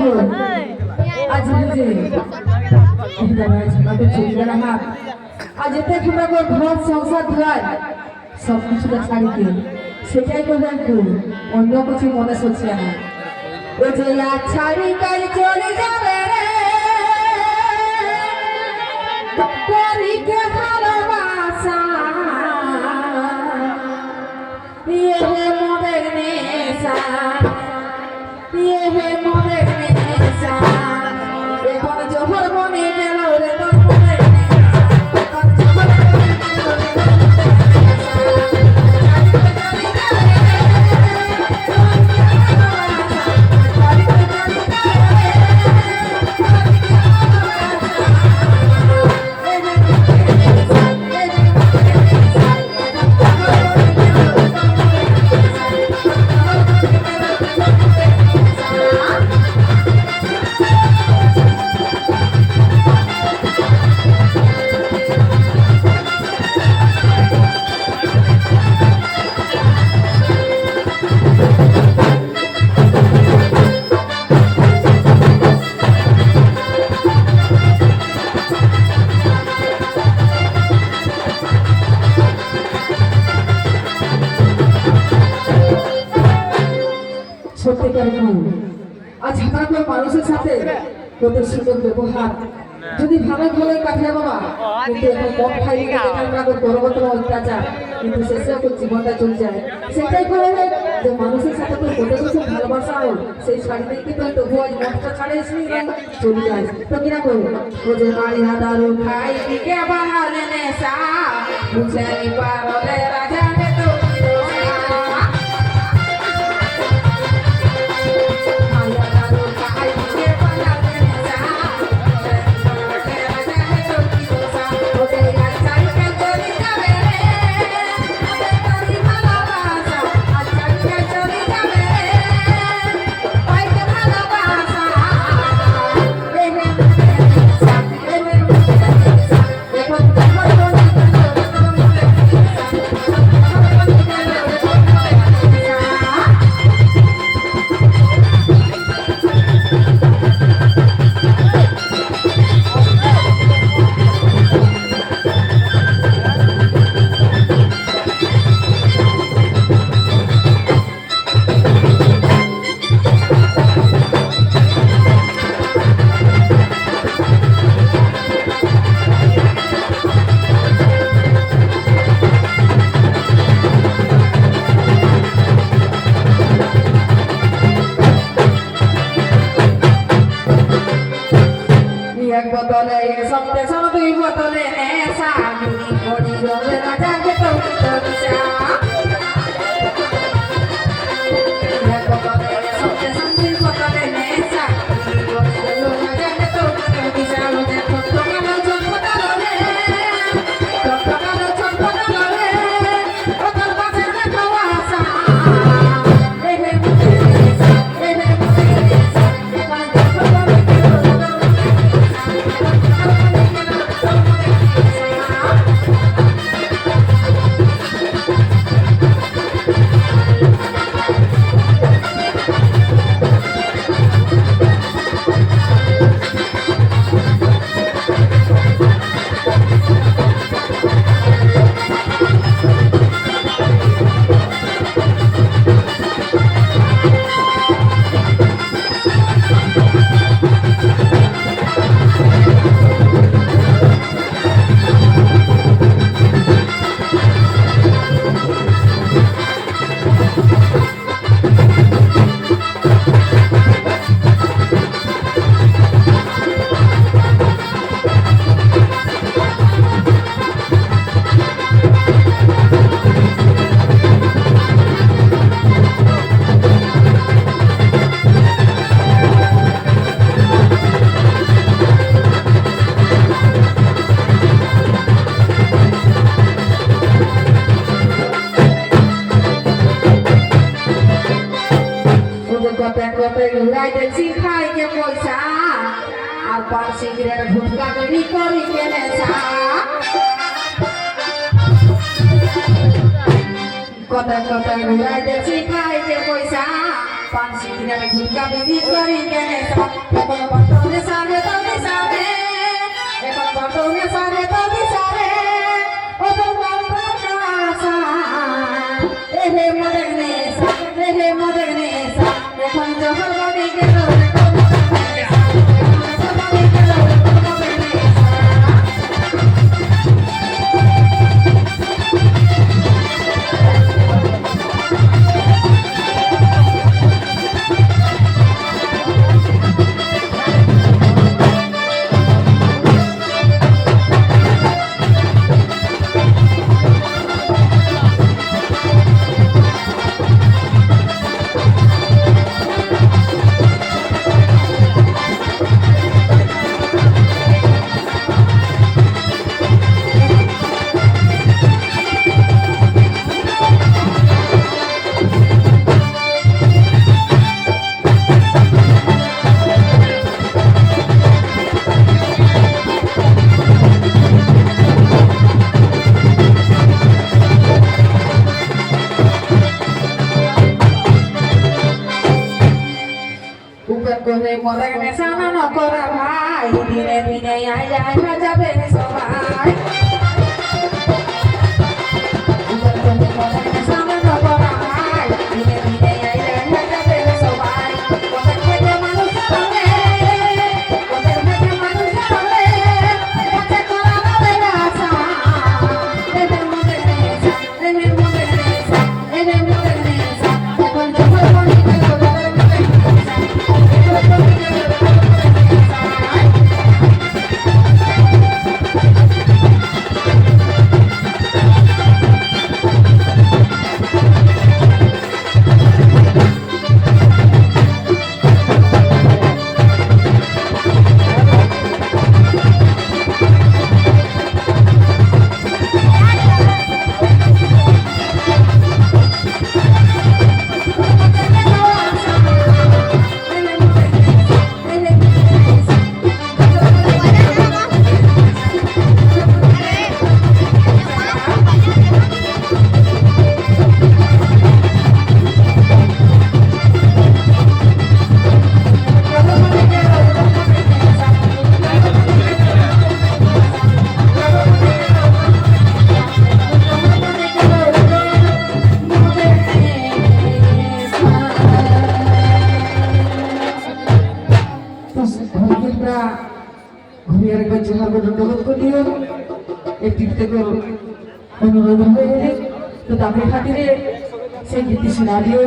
आज मुझे आज এতে তোমরা ঘর সংসার ধরায় সব কিছুটা ছাড়িতে সেটাই করবে একটু অন্য কিছু মনে হচ্ছে না ও যে ছাড়ি কাল চলে যাবে রে করি কে ভালোবাসা ये है मोদের নেশা ये है मोদের নেশা এখন জহর মনে গেল রে তোর মোদের সত্যিকার আজ আমার কোনো মানুষের সাথে কত সুন্দর ব্যবহার যদি ভালো ভালো কাটে বাবা কিন্তু এখন মন খাইয়ে আমরা গর্বতর অত্যাচার কিন্তু শেষে ওর জীবনটা চলে যায় সেটাই করে যে মানুষের সাথে তো কত কিছু ভালোবাসা হোক সেই শাড়িতে কিন্তু তবু আজ মনটা ছাড়ে চলে যায় তো কিনা করবো ও যে মারি হাতারু খাই দিকে বাঙালে নেশা বুঝে নি পারলে রাজা তো এক বোতলে সপ্তাহে সব দুই বোতলে নেশা পড়ি রবে না জাগে তো দিশা এক বোতলে সপ্তাহে সব দুই বোতলে নেশা পড়ি রবে না জাগে তো দিশা রোজে ছোট্টকালো ছোট্টকালো ছোট্টকালো ওদের কাছে দেখো আশা দেখছি খাই কে পয়সা আর পান সিগারেট ভুটকা বেরি করি কে নেশা কথা কথা ঘুরাই দেখছি খাই কে পয়সা পাঁচশো দিনের ঘুরকা বিধি করি কেনেসা এখন বর্তমানে সারে তো দিশারে এখন বর্তমানে সারে তো দিশারে ও তো বর্তমানা এহে মদগনেসা এখন জহর বনি গেল করে মদগনে সানা ন করা ভাই ধীরে ধীরে আই যাই যাবে সবাই মদগনে সানা ন করা ভাই ধীরে ধীরে আই যাই যাবে সবাই কোথায় থেকে মানুষ হবে কোথায় থেকে মানুষ হবে কোথায় করা হবে আশা এদের মদগনে এখন যখন বনি গেল ঘুরিয়ার কাছে হার দণ্ডবোধ করিও একটি থেকে অনুরোধ হয়ে তো তাকে খাতিরে সেই গীতি শোনা দিও।